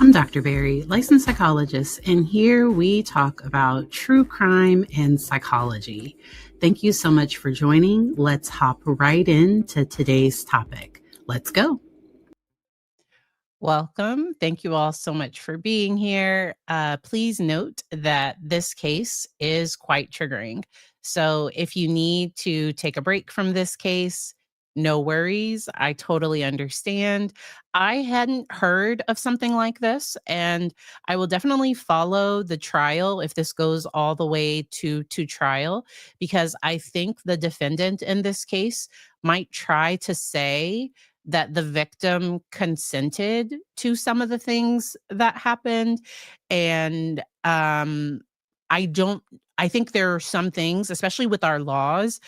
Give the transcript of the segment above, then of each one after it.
I'm Dr. Barry, licensed psychologist, and here we talk about true crime and psychology. Thank you so much for joining. Let's hop right into today's topic. Let's go. Welcome. Thank you all so much for being here. Please note that this case is quite triggering. So if you need to take a break from this case, no worries. I totally understand. I hadn't heard of something like this, and I will definitely follow the trial if this goes all the way to trial, because I think the defendant in this case might try to say that the victim consented to some of the things that happened. And I don't, I think there are some things, especially with our laws,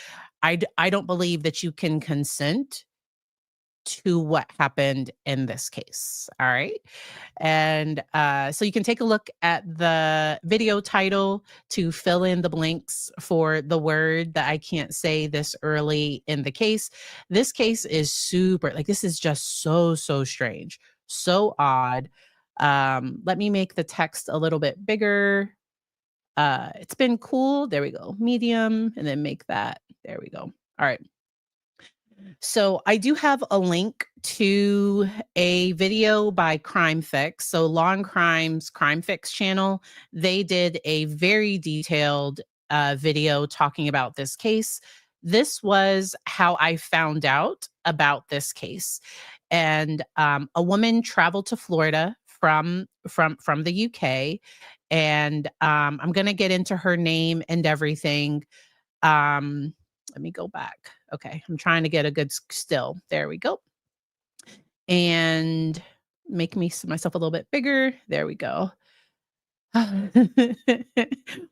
I don't believe that you can consent to what happened in this case. All right. And so you can take a look at the video title to fill in the blanks for the word that I can't say this early in the case. This case is super, like, this is just so strange, so odd. Let me make the text a little bit bigger. It's been cool. There we go. Medium, and then make that. There we go. All right. So I do have a link to a video by Crime Fix. So Long Crimes Crime Fix channel. They did a very detailed video talking about this case. This was how I found out about this case. And a woman traveled to Florida from the UK, and I'm gonna get into her name and everything. Um, Let me go back. Okay, I'm trying to get a good still. There we go. And make myself a little bit bigger. There we go.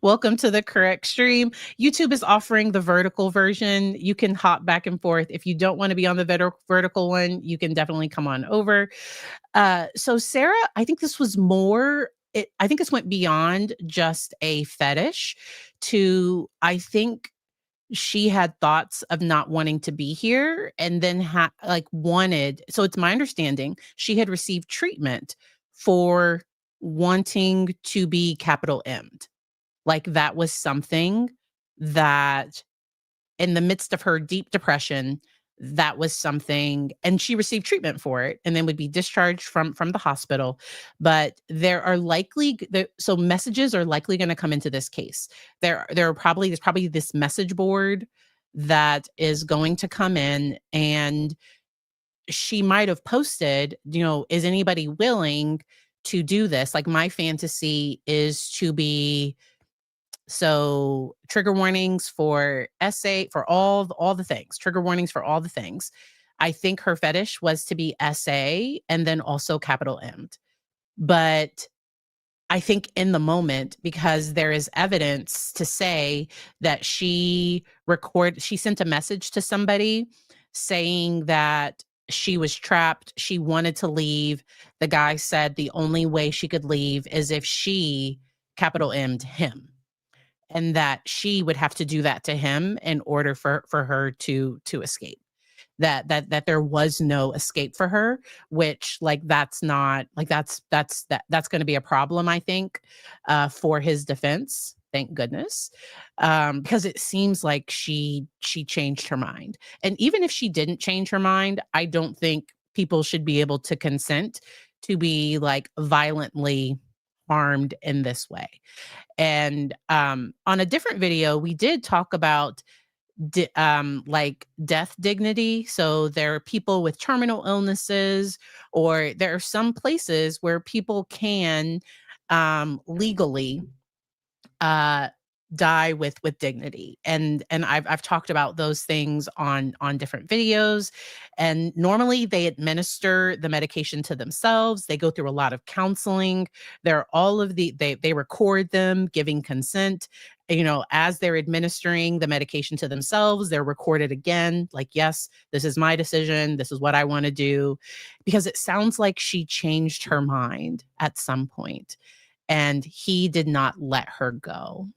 Welcome to the correct stream. YouTube is offering the vertical version. You can hop back and forth. If you don't want to be on the vertical one, you can definitely come on over. So Sarah, I think this was more, I think this went beyond just a fetish to, I think she had thoughts of not wanting to be here, and then wanted, so it's my understanding she had received treatment for wanting to be capital M'd. Like, that was something that, in the midst of her deep depression, that was something, and she received treatment for it and then would be discharged from the hospital. But so messages are likely going to come into this case. There's probably this message board that is going to come in, and she might have posted, is anybody willing to do this? Like, my fantasy is to be, so trigger warnings for essay, for all the things, trigger warnings for all the things. I think her fetish was to be essay and then also capital M. But I think in the moment, because there is evidence to say that she sent a message to somebody saying that she was trapped, she wanted to leave. The guy said the only way she could leave is if she capital M'd him, and that she would have to do that to him in order for her to escape. That there was no escape for her, which, like, that's not like that's going to be a problem, I think, for his defense. Thank goodness, because it seems like she changed her mind. And even if she didn't change her mind, I don't think people should be able to consent to be, like, violently harmed in this way. And on a different video, we did talk about like death dignity. So there are people with terminal illnesses, or there are some places where people can legally uh, die with dignity. And I've talked about those things on different videos. And normally they administer the medication to themselves. They go through a lot of counseling. There are all of they record them giving consent. As they're administering the medication to themselves, they're recorded again. Like, yes, this is my decision. This is what I want to do. Because it sounds like she changed her mind at some point, and he did not let her go.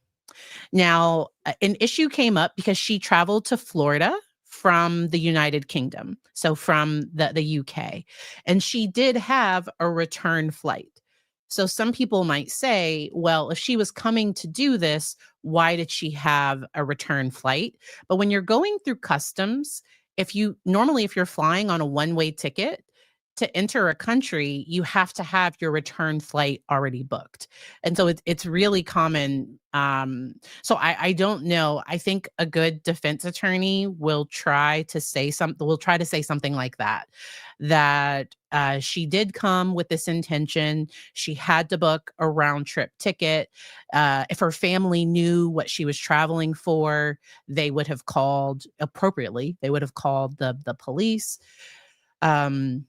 Now, an issue came up because she traveled to Florida from the United Kingdom, so from the UK, and she did have a return flight. So some people might say, well, if she was coming to do this, why did she have a return flight? But when you're going through customs, if you're flying on a one-way ticket, to enter a country, you have to have your return flight already booked. And so it's really common. So I don't know. I think a good defense attorney will try to say something like that, that she did come with this intention. She had to book a round trip ticket. If her family knew what she was traveling for, they would have called appropriately. They would have called the police. Um,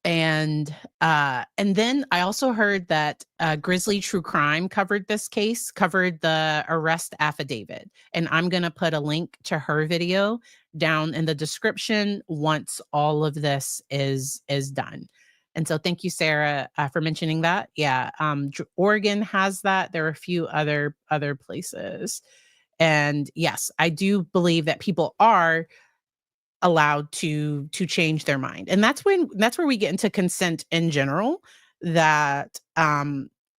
and then I also heard that Grizzly True Crime covered this case, covered the arrest affidavit. And I'm going to put a link to her video down in the description once all of this is done. And so thank you, Sarah, for mentioning that. Yeah, Oregon has that. There are a few other places. And yes, I do believe that people are allowed to change their mind. And that's where we get into consent in general, that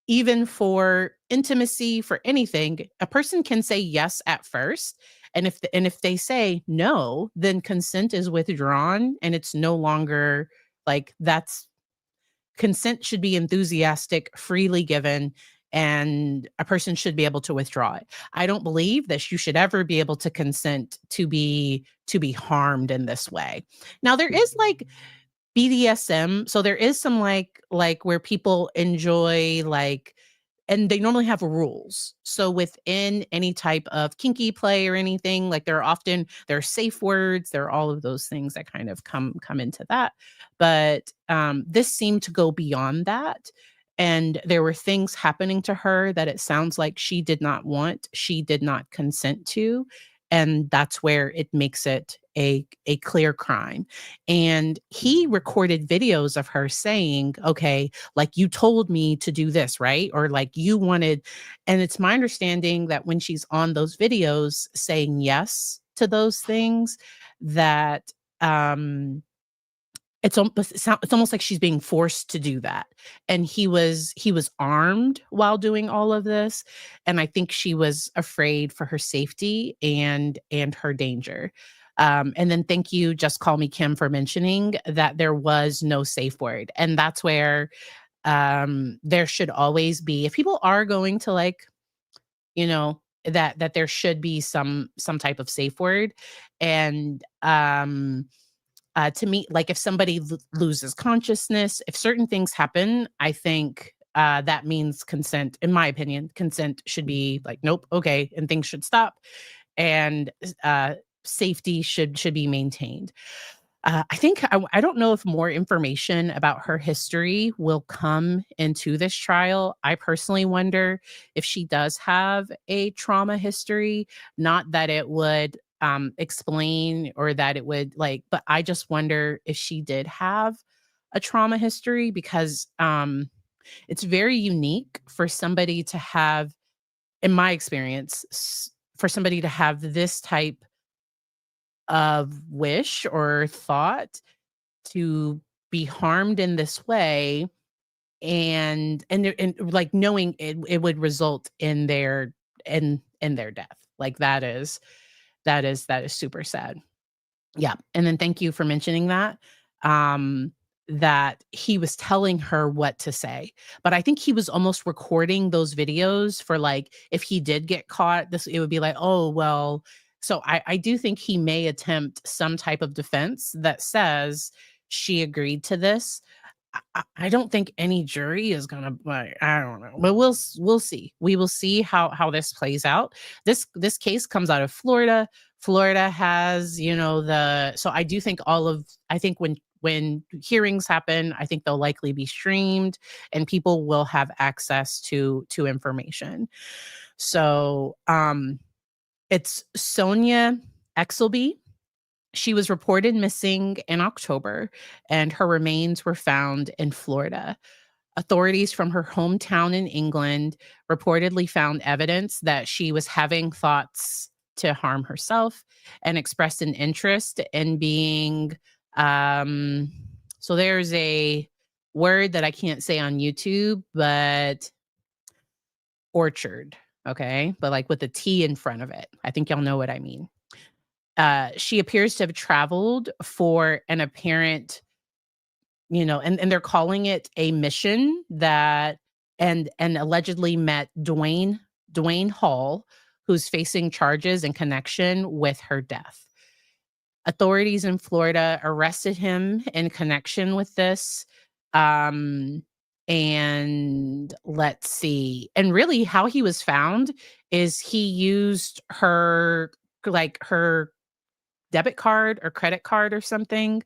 even for intimacy, for anything, a person can say yes at first, and if they say no, then consent is withdrawn, and it's no longer like that's consent should be enthusiastic, freely given, and a person should be able to withdraw it. I don't believe that you should ever be able to consent to be harmed in this way. Now there is like BDSM, so there is some like where people enjoy like, and they normally have rules. So within any type of kinky play or anything, like there are safe words, there are all of those things that kind of come into that. But this seemed to go beyond that. And there were things happening to her that it sounds like she did not want, she did not consent to. And that's where it makes it a clear crime. And he recorded videos of her saying, okay, like you told me to do this, right? Or like you wanted. And it's my understanding that when she's on those videos saying yes to those things, that it's almost like she's being forced to do that. And he was armed while doing all of this, and I think she was afraid for her safety and her danger. And then thank you, Just Call Me Kim, for mentioning that there was no safe word. And that's where there should always be, if people are going to like, that there should be some type of safe word. And to me, like if somebody loses consciousness, if certain things happen, I think that means consent. In my opinion, consent should be like, nope, okay, and things should stop, and safety should be maintained. I think I don't know if more information about her history will come into this trial. I personally wonder if she does have a trauma history. Not that it would explain, or that it would like, but I just wonder if she did have a trauma history, because it's very unique for somebody to have, in my experience, for somebody to have this type of wish or thought to be harmed in this way, and like knowing it would result in their in their death. Like that is super sad. Yeah, and then thank you for mentioning that, um, that he was telling her what to say, but I think he was almost recording those videos for, like, if he did get caught, this it would be like, "Oh, well." So I do think he may attempt some type of defense that says she agreed to this. I don't think any jury is gonna, like, I don't know, but we'll see. We will see how this plays out. This case comes out of Florida. Florida has, so I do think I think when hearings happen, I think they'll likely be streamed, and people will have access to information. So, it's Sonia Exelby. She was reported missing in October, and her remains were found in Florida. Authorities from her hometown in England reportedly found evidence that she was having thoughts to harm herself, and expressed an interest in being. So there's word that I can't say on YouTube, but orchard. Okay. But like with a T in front of it. I think y'all know what I mean. She appears to have traveled for an apparent, and they're calling it a mission that, and allegedly met Dwayne Hall, who's facing charges in connection with her death. Authorities in Florida arrested him in connection with this. And let's see. And really how he was found is he used her debit card or credit card or something.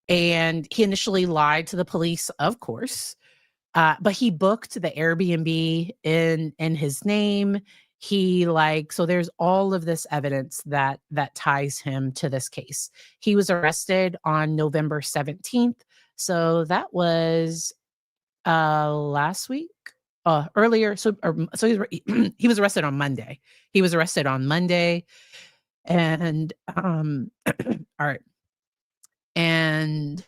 And he initially lied to the police, of course. But he booked the Airbnb in his name. So there's all of this evidence that ties him to this case. He was arrested on November 17th. So that was last week. Earlier. So he was arrested on Monday. And all right. And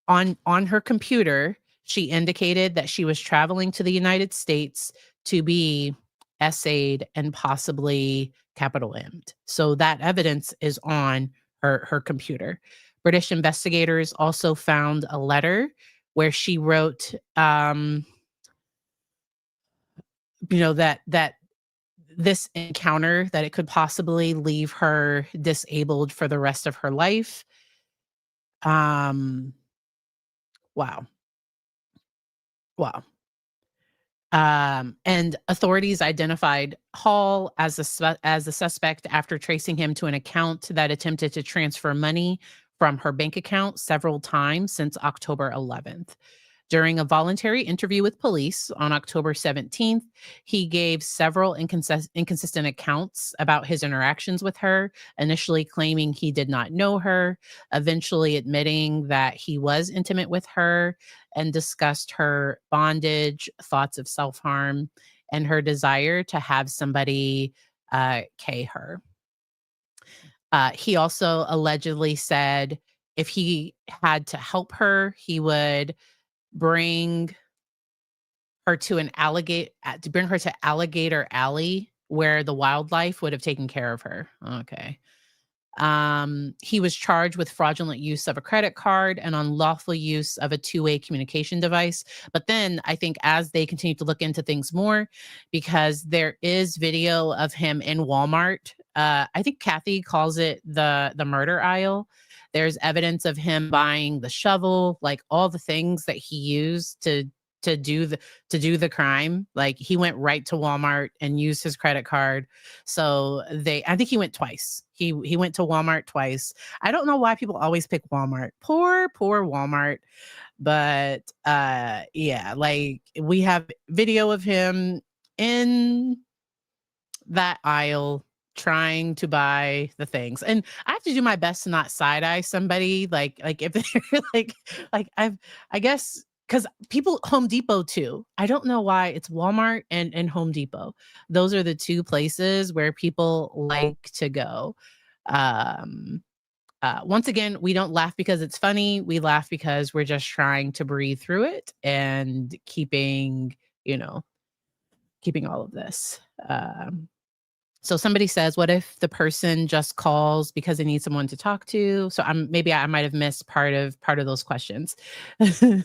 on her computer, she indicated that she was traveling to the United States to be essayed and possibly capital M'd. So that evidence is on her computer. British investigators also found a letter where she wrote, that this encounter, that it could possibly leave her disabled for the rest of her life. Wow. And authorities identified Hall as the suspect after tracing him to an account that attempted to transfer money from her bank account several times since October 11th. During a voluntary interview with police on October 17th, he gave several inconsistent accounts about his interactions with her, initially claiming he did not know her, eventually admitting that he was intimate with her, and discussed her bondage, thoughts of self-harm, and her desire to have somebody K her. He also allegedly said if he had to help her, he would bring her to Alligator Alley, where the wildlife would have taken care of her. Okay. He was charged with fraudulent use of a credit card and unlawful use of a two-way communication device. But then I think as they continue to look into things more, because there is video of him in Walmart. I think Kathy calls it the murder aisle. There's evidence of him buying the shovel, like all the things that he used to do the crime. Like he went right to Walmart and used his credit card. So I think he went twice. He went to Walmart twice. I don't know why people always pick Walmart. Poor Walmart. But yeah, like we have video of him in that aisle trying to buy the things. And I have to do my best to not side eye somebody. Like if they're I guess, because people, Home Depot too. I don't know why it's Walmart and Home Depot. Those are the two places where people like to go. Once again, we don't laugh because it's funny. We laugh because we're just trying to breathe through it and keeping all of this. So somebody says, what if the person just calls because they need someone to talk to? So maybe I might have missed part of those questions. Let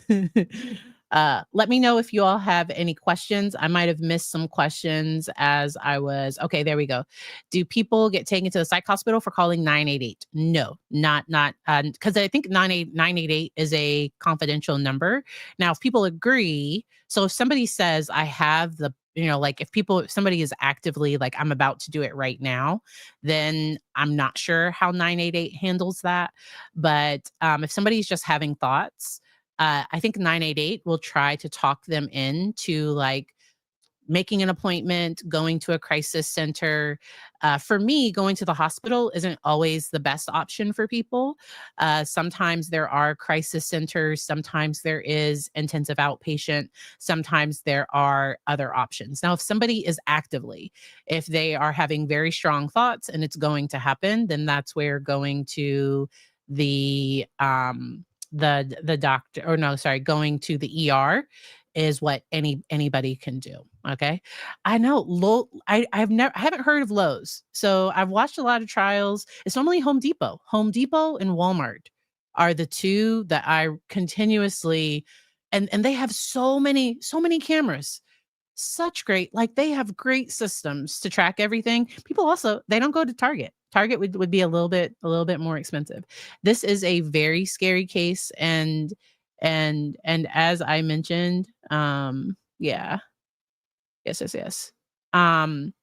me know if you all have any questions. I might have missed some questions as I was. Okay, there we go. Do people get taken to the psych hospital for calling 988? No, not because I think 988 is a confidential number. Now, if people agree, so if somebody says I have the if somebody is actively like, I'm about to do it right now, then I'm not sure how 988 handles that. But if somebody's just having thoughts, I think 988 will try to talk them into like making an appointment, going to a crisis center. For me, going to the hospital isn't always the best option for people. Sometimes there are crisis centers. Sometimes there is intensive outpatient. Sometimes there are other options. Now, if somebody is if they are having very strong thoughts and it's going to happen, then that's where going to the the doctor, or no, sorry, going to the ER is what anybody can do. Okay. I know I haven't heard of Lowe's. So I've watched a lot of trials. It's normally Home Depot. Home Depot and Walmart are the two that I continuously, and they have so many cameras. Such great, like, they have great systems to track everything. People also, they don't go to Target. Target would be a little bit more expensive. This is a very scary case, and as I mentioned, yeah. Yes, yes, yes. Um,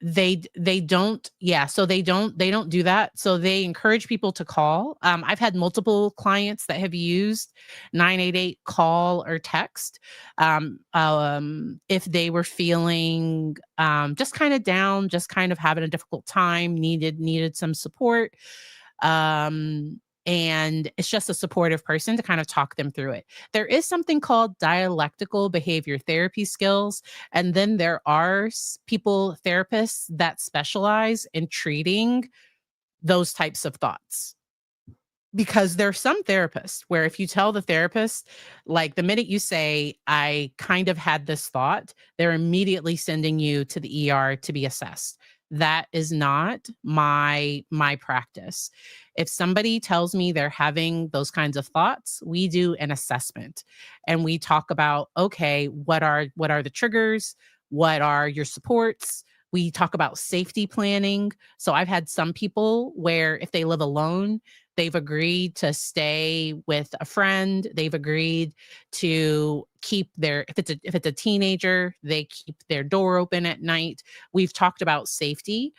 they don't, yeah, so they don't do that. So they encourage people to call. I've had multiple clients that have used 988 call or text, if they were feeling just kind of down, just kind of having a difficult time, needed some support. And it's just a supportive person to kind of talk them through it. There is something called dialectical behavior therapy skills. And then there are therapists that specialize in treating those types of thoughts. Because there's some therapists where if you tell the therapist, like, the minute you say, I kind of had this thought, they're immediately sending you to the ER to be assessed. That is not my practice. If somebody tells me they're having those kinds of thoughts, we do an assessment and we talk about, okay, what are the triggers? What are your supports? We talk about safety planning. So I've had some people where if they live alone, they've agreed to stay with a friend. They've agreed to keep if it's a teenager, they keep their door open at night. We've talked about safety.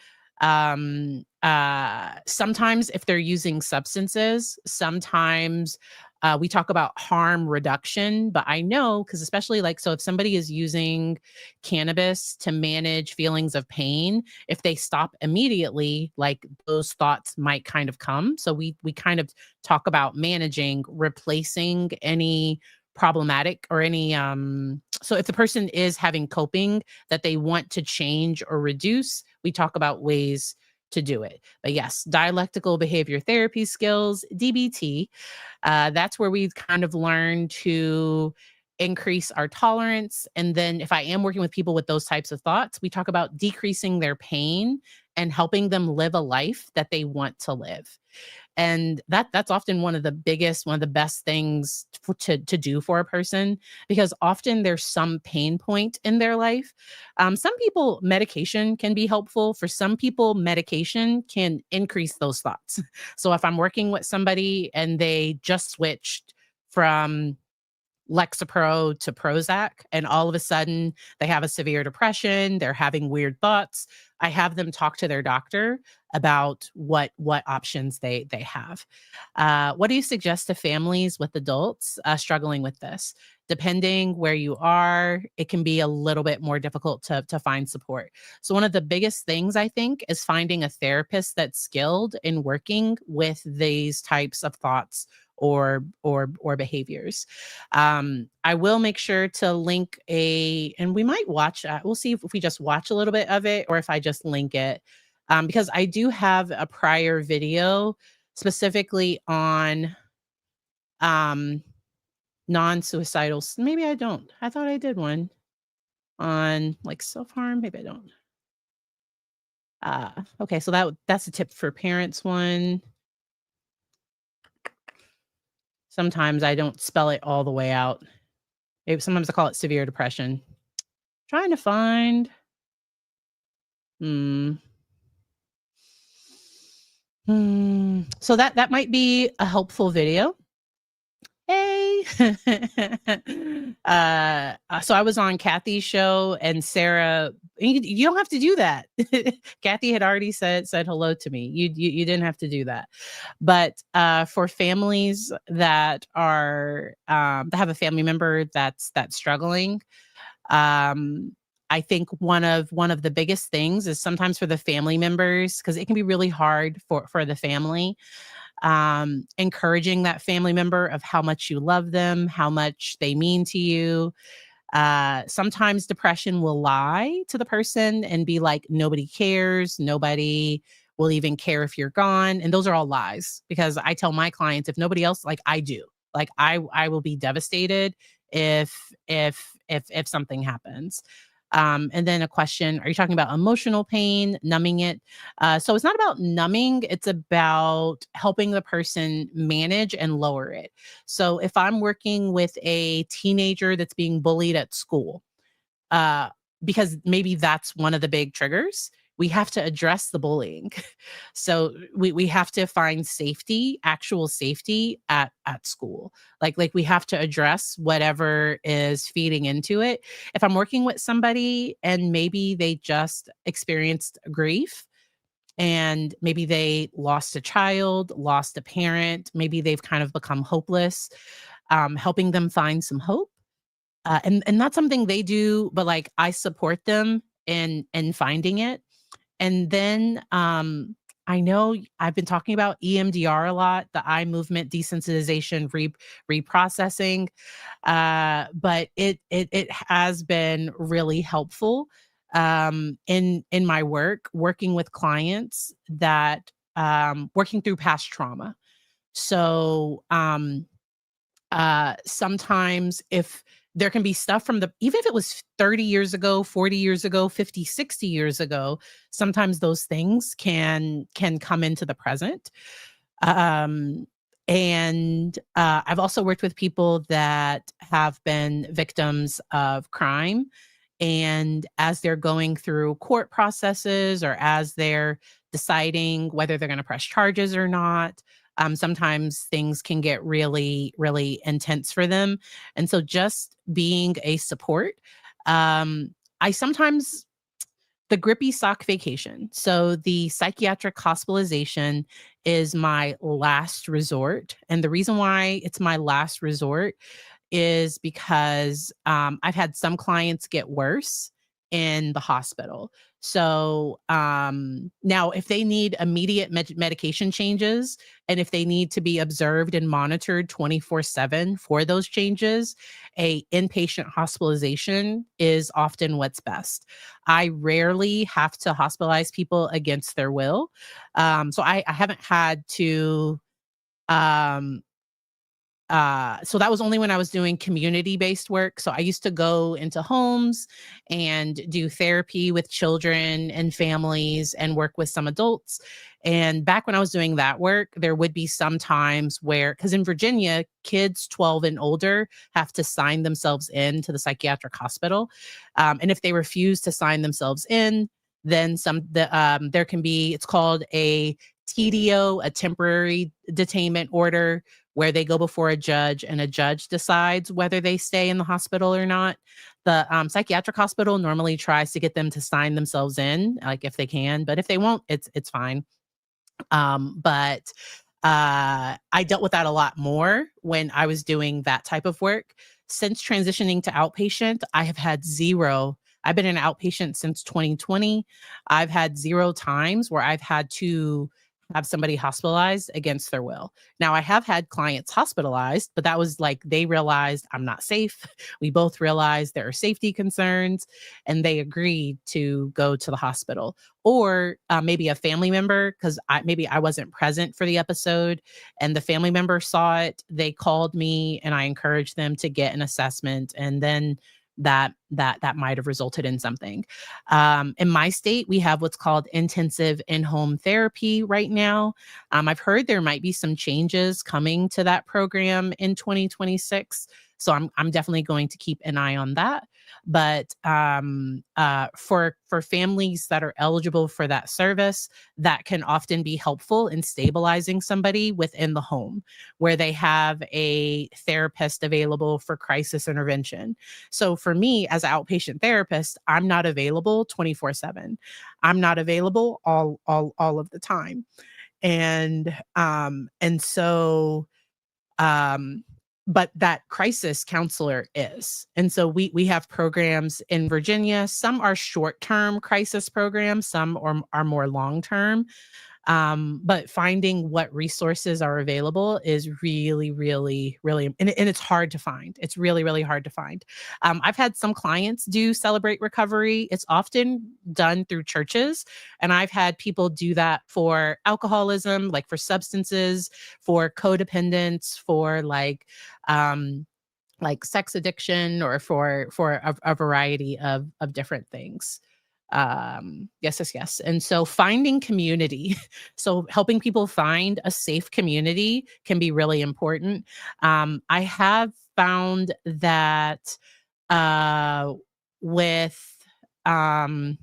Sometimes if they're using substances, sometimes we talk about harm reduction. But I know, because especially, like, so if somebody is using cannabis to manage feelings of pain, if they stop immediately, like, those thoughts might kind of come. So we kind of talk about managing, replacing any problematic or any so if the person is having coping that they want to change or reduce, we talk about ways to do it. But yes, dialectical behavior therapy skills, DBT, that's where we kind of learn to increase our tolerance. And then if I am working with people with those types of thoughts, we talk about decreasing their pain and helping them live a life that they want to live. And that's often one of the best things to do for a person, because often there's some pain point in their life. Some people, medication can be helpful. For some people, medication can increase those thoughts. So if I'm working with somebody and they just switched from Lexapro to Prozac, and all of a sudden they have a severe depression, they're having weird thoughts, I have them talk to their doctor about what options they have. What do you suggest to families with adults struggling with this? Depending where you are, it can be a little bit more difficult to find support. So one of the biggest things, I think, is finding a therapist that's skilled in working with these types of thoughts or behaviors. I will make sure to link and we might watch, we'll see if we just watch a little bit of it or if I just link it. Because I do have a prior video specifically on non-suicidal. Maybe I don't. I thought I did one on, like, self-harm. Maybe I don't. Okay, so that's a tip for parents one. Sometimes I don't spell it all the way out. Sometimes I call it severe depression. Trying to find. Hmm. So that might be a helpful video. Hey. So I was on Kathy's show and Sarah, you don't have to do that. Kathy had already said hello to me. You didn't have to do that. But for families that are that have a family member that's struggling, I think one of the biggest things is sometimes for the family members, because it can be really hard for the family, encouraging that family member of how much you love them, how much they mean to you. Sometimes depression will lie to the person and be like, nobody cares, nobody will even care if you're gone. And those are all lies, because I tell my clients, if nobody else, like I do, like I will be devastated if something happens. And then a question, are you talking about emotional pain, numbing it? So it's not about numbing, it's about helping the person manage and lower it. So if I'm working with a teenager that's being bullied at school, uh, because maybe that's one of the big triggers, we have to address the bullying. So we have to find safety, actual safety at school. Like we have to address whatever is feeding into it. If I'm working with somebody and maybe they just experienced grief, and maybe they lost a child, lost a parent, maybe they've kind of become hopeless, helping them find some hope, and that's something they do, but like I support them in finding it. And then I know I've been talking about EMDR a lot, the eye movement desensitization reprocessing, but it has been really helpful in my work, working with clients that working through past trauma. So sometimes if there can be stuff from the, even if it was 30 years ago, 40 years ago, 50, 60 years ago, sometimes those things can come into the present. Um, and I've also worked with people that have been victims of crime. And as they're going through court processes, or as they're deciding whether they're going to press charges or not, sometimes things can get really, really intense for them. And so just being a support, I sometimes, the grippy sock vacation. So the psychiatric hospitalization is my last resort. And the reason why it's my last resort is because I've had some clients get worse in the hospital. So now, if they need immediate medication changes, and if they need to be observed and monitored 24/7 for those changes, a inpatient hospitalization is often what's best. I rarely have to hospitalize people against their will. So I haven't had to um, so that was only when I was doing community-based work. So I used to go into homes and do therapy with children and families and work with some adults. And back when I was doing that work, there would be some times where, because in Virginia, kids 12 and older have to sign themselves in to the psychiatric hospital. And if they refuse to sign themselves in, then there can be, it's called a TDO, a temporary detainment order, where they go before a judge and a judge decides whether they stay in the hospital or not. The psychiatric hospital normally tries to get them to sign themselves in, like if they can, but if they won't, it's fine. But I dealt with that a lot more when I was doing that type of work. Since transitioning to outpatient, I have had zero. I've been an outpatient since 2020. I've had zero times where I've had to have somebody hospitalized against their will. Now, I have had clients hospitalized, but that was like they realized I'm not safe. We both realized there are safety concerns, and they agreed to go to the hospital. Or maybe a family member, because maybe I wasn't present for the episode, and the family member saw it. They called me, and I encouraged them to get an assessment, and then that might have resulted in something. In my state, we have what's called intensive in-home therapy right now. I've heard there might be some changes coming to that program in 2026. So I'm definitely going to keep an eye on that. But for families that are eligible for that service, that can often be helpful in stabilizing somebody within the home, where they have a therapist available for crisis intervention. So for me as an outpatient therapist, I'm not available 24/7. I'm not available all of the time. And so um but that crisis counselor is. And so we have programs in Virginia. Some are short-term crisis programs, some are more long-term. But finding what resources are available is really, really, really, and it's hard to find. It's really, really hard to find. I've had some clients do Celebrate Recovery. It's often done through churches, and I've had people do that for alcoholism, like for substances, for codependence, for like sex addiction, or for a variety of different things. Yes, yes, yes. And so finding community, so helping people find a safe community can be really important. I have found that uh, with um,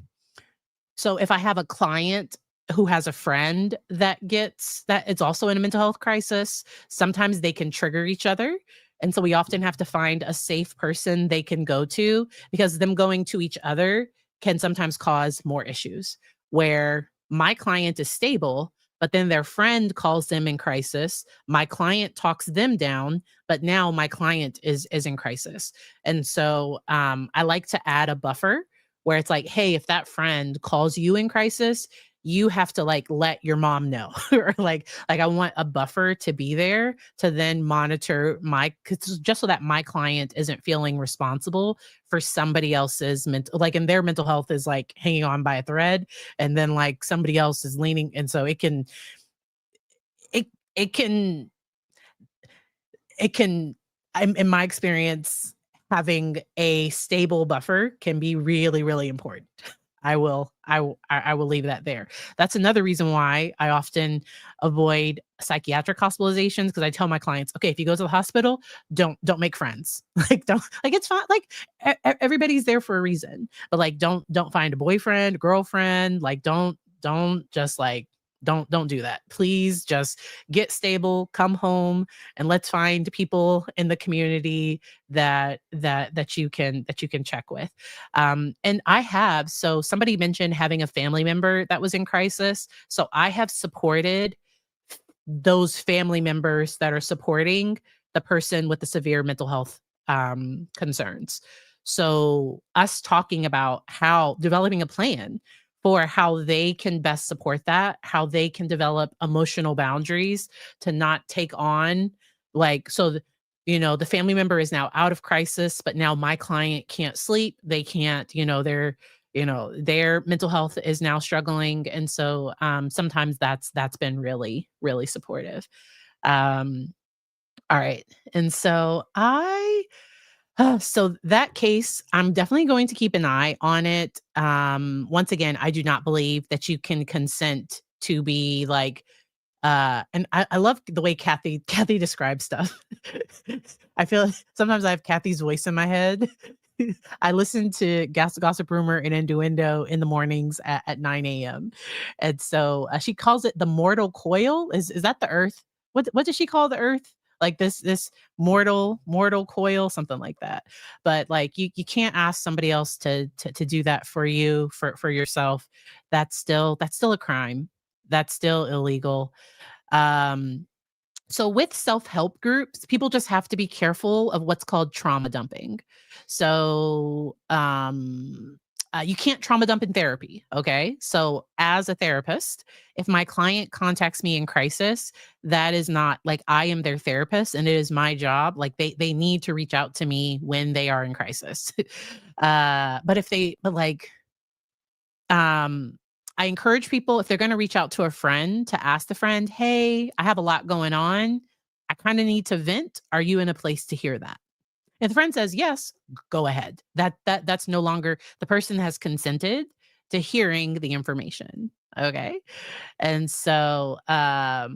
so if I have a client who has a friend that gets that it's also in a mental health crisis, sometimes they can trigger each other. And so we often have to find a safe person they can go to, because them going to each other can sometimes cause more issues, where my client is stable, but then their friend calls them in crisis. My client talks them down, but now my client is in crisis. And so I like to add a buffer where it's like, hey, if that friend calls you in crisis, you have to like let your mom know, or like I want a buffer to be there to then monitor just so that my client isn't feeling responsible for somebody else's mental, like, and their mental health is like hanging on by a thread, and then like somebody else is leaning, and so it it can it can in my experience, having a stable buffer can be really, really important. I will leave that there. That's another reason why I often avoid psychiatric hospitalizations, because I tell my clients, okay, if you go to the hospital, don't make friends. Like, don't, like, it's fine. Like, everybody's there for a reason, but like don't find a boyfriend, girlfriend. Like, don't just like don't do that. Please just get stable, come home, and let's find people in the community that you can check with. And I have, so somebody mentioned having a family member that was in crisis. So I have supported those family members that are supporting the person with the severe mental health concerns. So us talking about how developing a plan for how they can best support that, how they can develop emotional boundaries to not take on, like, the family member is now out of crisis, but now my client can't sleep. They can't, their mental health is now struggling. And so sometimes that's been really, really supportive. Um, all right. And so so that case, I'm definitely going to keep an eye on it. Once again, I do not believe that you can consent to be like, and I love the way Kathy describes stuff. I feel sometimes I have Kathy's voice in my head. I listen to Gossip Rumor and Innuendo in the mornings at 9 a.m. And so she calls it the mortal coil. Is that the earth? What does she call the earth? Like this mortal coil, something like that. But like you can't ask somebody else to do that for you, for yourself. That's still a crime. That's still illegal. Um, so with self-help groups, people just have to be careful of what's called trauma dumping. So you can't trauma dump in therapy. Okay. So as a therapist, if my client contacts me in crisis, that is not like I am their therapist and it is my job. Like they need to reach out to me when they are in crisis. But like um, I encourage people, if they're going to reach out to a friend, to ask the friend, hey, I have a lot going on. I kind of need to vent. Are you in a place to hear that? If the friend says yes, go ahead. That's no longer, the person has consented to hearing the information. Okay. And so uh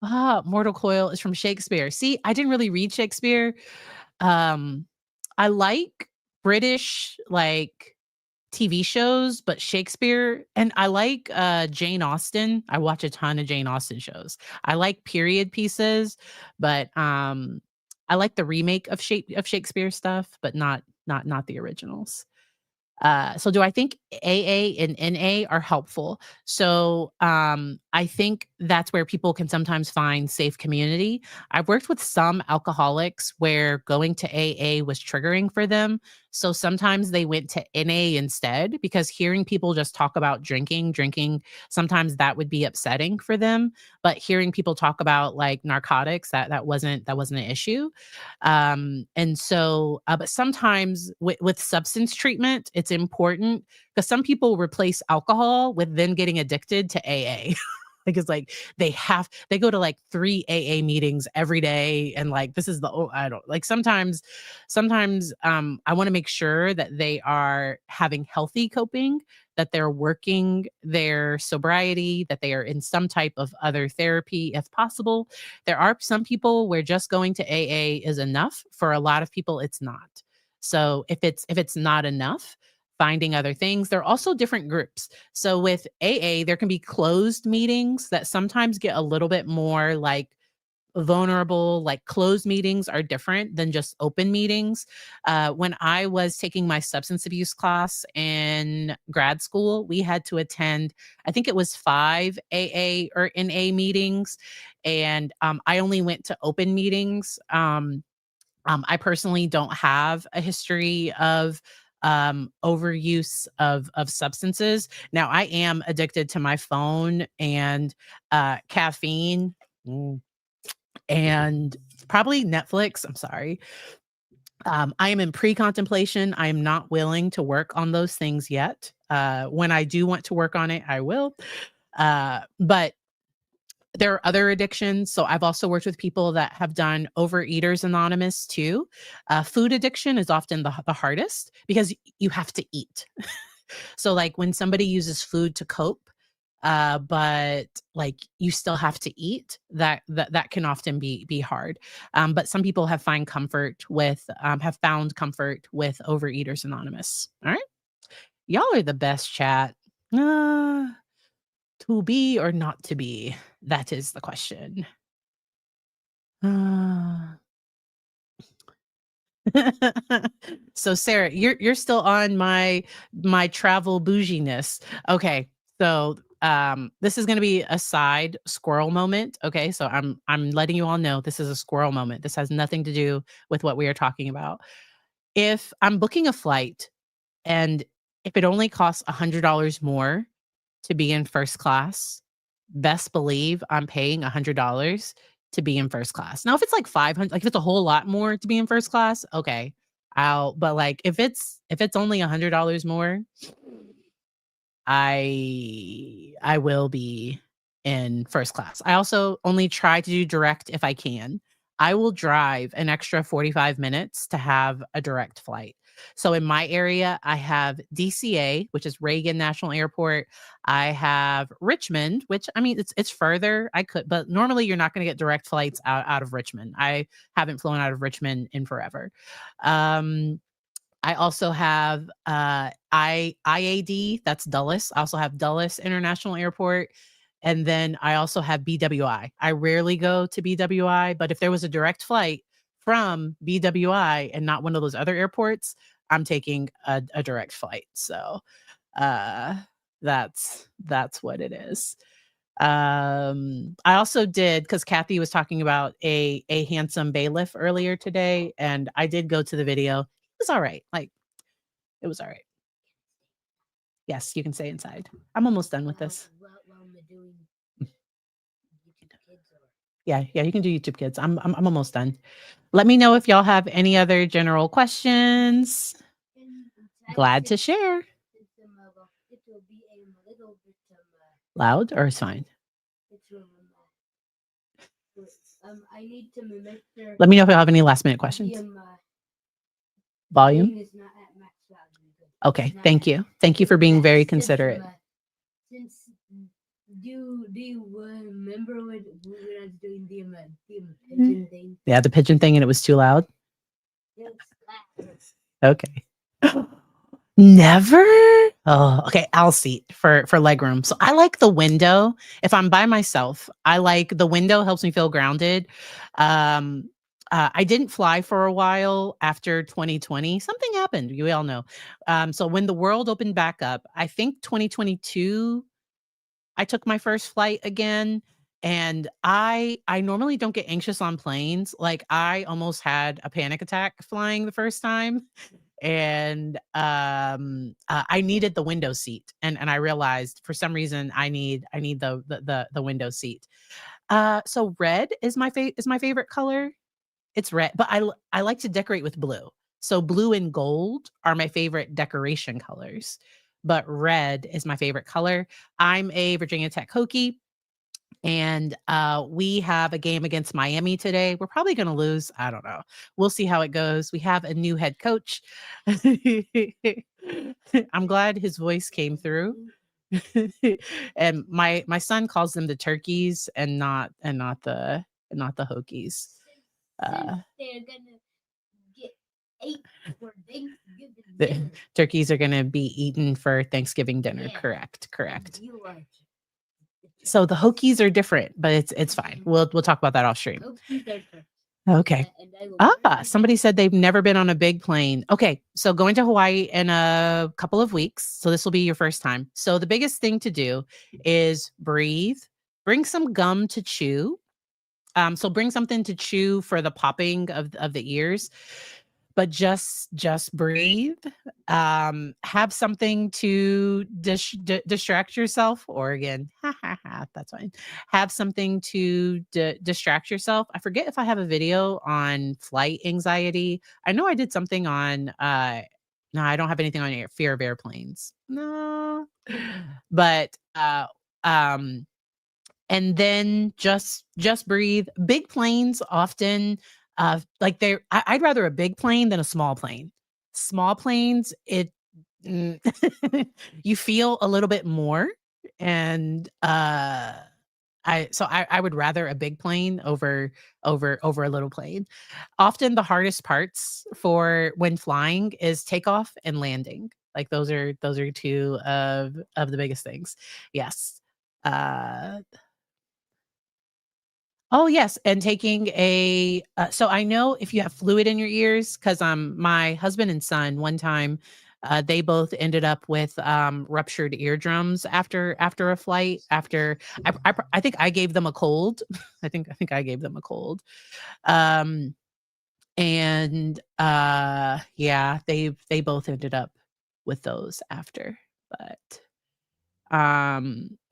Mortal Coil is from Shakespeare. See, I didn't really read Shakespeare. Um, I like British, like, TV shows, but Shakespeare, and I like, Jane Austen. I watch a ton of Jane Austen shows. I like period pieces, but, I like the remake of Shakespeare stuff, but not the originals. So do I think AA and NA are helpful? So, I think that's where people can sometimes find safe community. I've worked with some alcoholics where going to AA was triggering for them. So sometimes they went to NA instead because hearing people just talk about drinking, sometimes that would be upsetting for them. But hearing people talk about like narcotics, that wasn't an issue. But sometimes with substance treatment, it's important because some people replace alcohol with then getting addicted to AA. Like, it's like they go to like 3 AA meetings every day, and like this is I don't like sometimes I want to make sure that they are having healthy coping, that they're working their sobriety, that they are in some type of other therapy if possible. There are some people where just going to AA is enough. For a lot of people it's not. So if it's not enough, finding other things. There are also different groups. So with AA, there can be closed meetings that sometimes get a little bit more like vulnerable. Like closed meetings are different than just open meetings. When I was taking my substance abuse class in grad school, we had to attend, I think it was 5 AA or NA meetings. And I only went to open meetings. I personally don't have a history of overuse of substances. Now, I am addicted to my phone and caffeine, and probably Netflix. I'm sorry. I am in pre-contemplation. I am not willing to work on those things yet. When I do want to work on it, I will. But there are other addictions. So I've also worked with people that have done Overeaters Anonymous too. Food addiction is often the hardest because you have to eat. So like when somebody uses food to cope, but like you still have to eat, that can often be hard. But some people have found comfort with Overeaters Anonymous. All right, y'all are the best chat. To be or not to be? That is the question. So Sarah, you're still on my travel bouginess. Okay. So this is going to be a side squirrel moment. Okay? So I'm letting you all know this is a squirrel moment. This has nothing to do with what we are talking about. If I'm booking a flight and if it only costs $100 more to be in first class, best believe I'm paying $100 to be in first class. Now, if it's like 500, like if it's a whole lot more to be in first class, okay, but like if it's only $100 more, I will be in first class. I also only try to do direct if I can. I will drive an extra 45 minutes to have a direct flight. So in my area, I have DCA, which is Reagan National Airport. I have Richmond, which I mean it's further. I could, but normally you're not going to get direct flights out of Richmond. I haven't flown out of Richmond in forever. I also have IAD, that's Dulles. I also have Dulles International Airport. And then I also have BWI. I rarely go to BWI, but if there was a direct flight from BWI and not one of those other airports, I'm taking a direct flight. So uh, that's what it is. I also did, because Kathy was talking about a handsome bailiff earlier today, and I did go to the video. It was all right. Like, it was all right. Yes, you can stay inside. I'm almost done with this. Yeah, you can do YouTube Kids. I'm almost done. Let me know if y'all have any other general questions. Glad to share. Loud or it's fine? Let me know if you have any last minute questions. Volume? Okay, thank you. Thank you for being very considerate. Do you remember when I was doing the pigeon thing? Yeah, the pigeon thing, and it was too loud. Okay. Never? Oh, okay. I'll seat for legroom. So I like the window. If I'm by myself, I like the window, helps me feel grounded. I didn't fly for a while after 2020. Something happened. You all know. So when the world opened back up, I think 2022, I took my first flight again, and I normally don't get anxious on planes. Like, I almost had a panic attack flying the first time, and I needed the window seat, and I realized for some reason I need the window seat. So red is my favorite color. It's red, but I like to decorate with blue. So blue and gold are my favorite decoration colors, but red is my favorite color. I'm a Virginia Tech Hokie, and we have a game against Miami today. We're probably going to lose. I don't know. We'll see how it goes. We have a new head coach. I'm glad his voice came through. And my son calls them the turkeys and not the Hokies. Since they're gonna get ate for Thanksgiving The dinner. turkeys are going to be eaten for Thanksgiving dinner. Yeah. Correct. And you are. So the Hokies are different, but it's fine. We'll talk about that off stream. Hokies are turkeys. Okay. And I will burn Somebody them. said they've never been on a big plane. Okay, so going to Hawaii in a couple of weeks. So this will be your first time. So the biggest thing to do is breathe, bring some gum to chew. So bring something to chew for the popping of the ears, but just breathe. Have something to distract yourself, or again, that's fine. Have something to distract yourself. I forget if I have a video on flight anxiety. I know I did something on no, I don't have anything on fear of airplanes. No. But and then just breathe. Big planes often like I'd rather a big plane than a small plane. Small planes, mm, you feel a little bit more, and I would rather a big plane over a little plane. Often the hardest parts for when flying is takeoff and landing. Like those are two of the biggest things. Yes. Uh Oh, yes, and taking a so I know if you have fluid in your ears, 'cause, my husband and son, one time, they both ended up with, ruptured eardrums after a flight, after I think I gave them a cold. I think I gave them a cold. Um, and, yeah, they both ended up with those after, but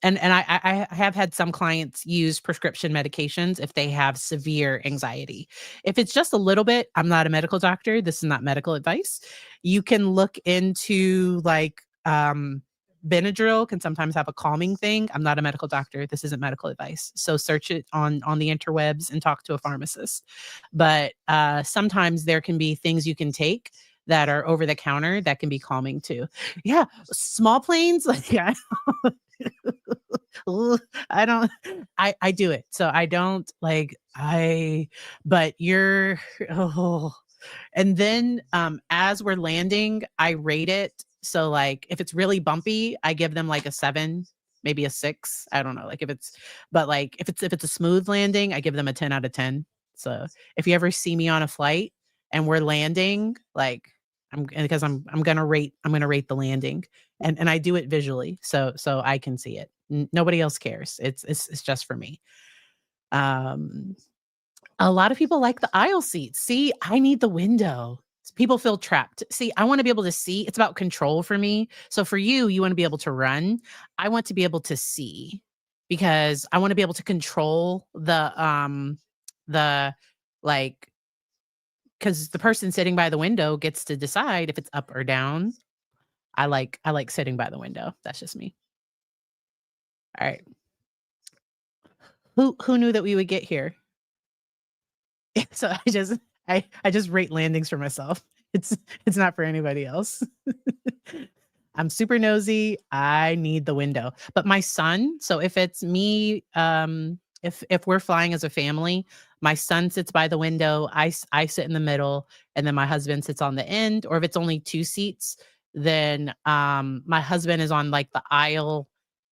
and I have had some clients use prescription medications if they have severe anxiety. If it's just a little bit, I'm not a medical doctor, this is not medical advice. You can look into, like, Benadryl can sometimes have a calming thing. I'm not a medical doctor, this isn't medical advice. So search it on the interwebs and talk to a pharmacist. But sometimes there can be things you can take that are over the counter that can be calming too. Yeah, small planes, like, yeah. Ooh, I don't I do it. So I don't like but you're oh. And then as we're landing, I rate it. So like if it's really bumpy, I give them like a 7, maybe a 6. I don't know. Like if it's a smooth landing, I give them a 10 out of 10. So if you ever see me on a flight and we're landing, like I'm gonna rate the landing, and I do it visually, so I can see it. Nobody else cares. It's just for me. Um, a lot of people like the aisle seats. See, I need the window. People feel trapped. See, I want to be able to see. It's about control for me. So for you, you want to be able to run. I want to be able to see because I want to be able to control the like because the person sitting by the window gets to decide if it's up or down. I like sitting by the window. That's just me. All right. Who knew that we would get here? So I just rate landings for myself. It's not for anybody else. I'm super nosy. I need the window. But my son, so if it's me, if we're flying as a family, my son sits by the window, I sit in the middle, and then my husband sits on the end. Or if it's only 2 seats, then my husband is on like the aisle,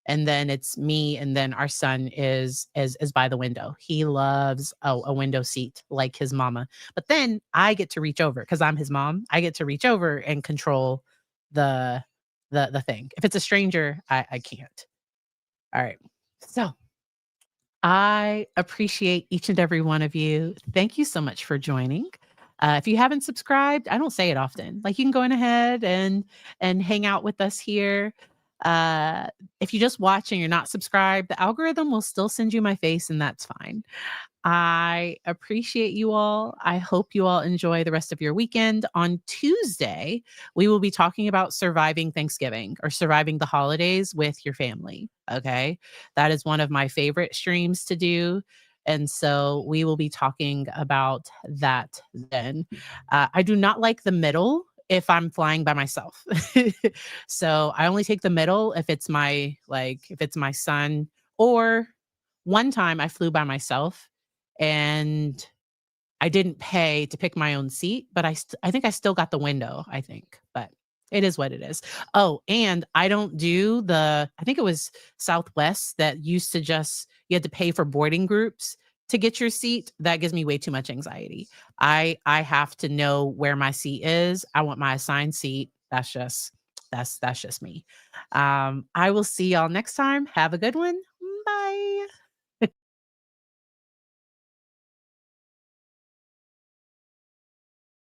and then it's me, and then our son is by the window. He loves a window seat like his mama. But then I get to reach over because I'm his mom. I get to reach over and control the thing. If it's a stranger, I can't. All right. So I appreciate each and every one of you. Thank you so much for joining. If you haven't subscribed, I don't say it often. Like, you can go on ahead and hang out with us here. Uh, if you just watch and you're not subscribed, the algorithm will still send you my face, and that's fine. I appreciate you all. I hope you all enjoy the rest of your weekend. On Tuesday, we will be talking about surviving Thanksgiving or surviving the holidays with your family. Okay. That is one of my favorite streams to do. And so we will be talking about that then. I do not like the middle if I'm flying by myself. So I only take the middle if it's if it's my son, or one time I flew by myself and I didn't pay to pick my own seat, but I think I still got the window, I think, but it is what it is. Oh, and I don't do I think it was Southwest that used to you had to pay for boarding groups to get your seat. That gives me way too much anxiety. I have to know where my seat is. I want my assigned seat. That's just me. I will see y'all next time. Have a good one.